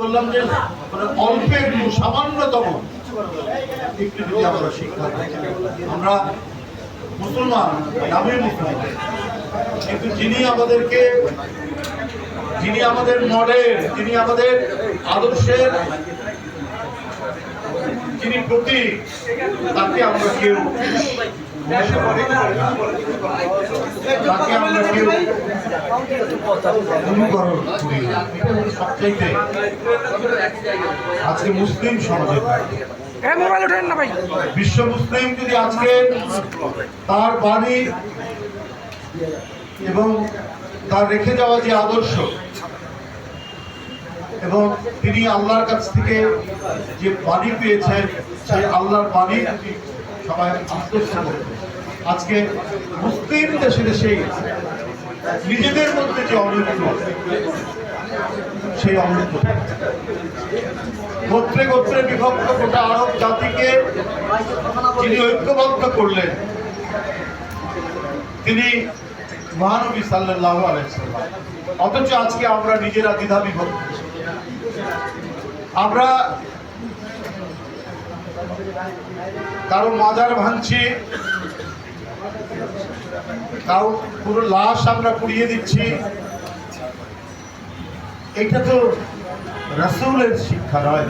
করলাম যে অল্পের একটু সামান্যতম একটু যদি আমরা শিক্ষা আমরা মুসলমান নামে মুসলমান, কিন্তু যিনি আমাদের মডেল, যিনি আমাদের আদর্শের যিনি প্রতীক, তাকে আমরা কেউ অনুকরণ করি না। এটা হচ্ছে সবচাইতে আজকে মুসলিম সমাজের বিশ্ব মুসলিম যদি আজকে তার বাণী এবং তার রেখে যাওয়া যে আদর্শ এবং তিনি আল্লাহর কাছ থেকে যে বাণী পেয়েছেন, সেই আল্লাহর বাণী সবাই আত্মস্থ করবে। আজকে মুসলিম দেশে দেশেই নিজেদের মধ্যে যে অনৈক্য, সেই অনৈক্য গোত্রে গোত্রে বিভক্ত গোটা আরব জাতিকে যিনি ঐক্যবদ্ধ করলেন, তিনি মহানবী সাল্লাল্লাহু আলাইহি ওয়াসাল্লাম। অথচ আজকে আমরা নিজেরা দ্বিধা বিভক্ত, আমরা কারো মাজার ভাঙছি, কারো পুরো লাশ আমরা পুড়িয়ে দিচ্ছি। এটা তো রাসূলের শিক্ষা নয়।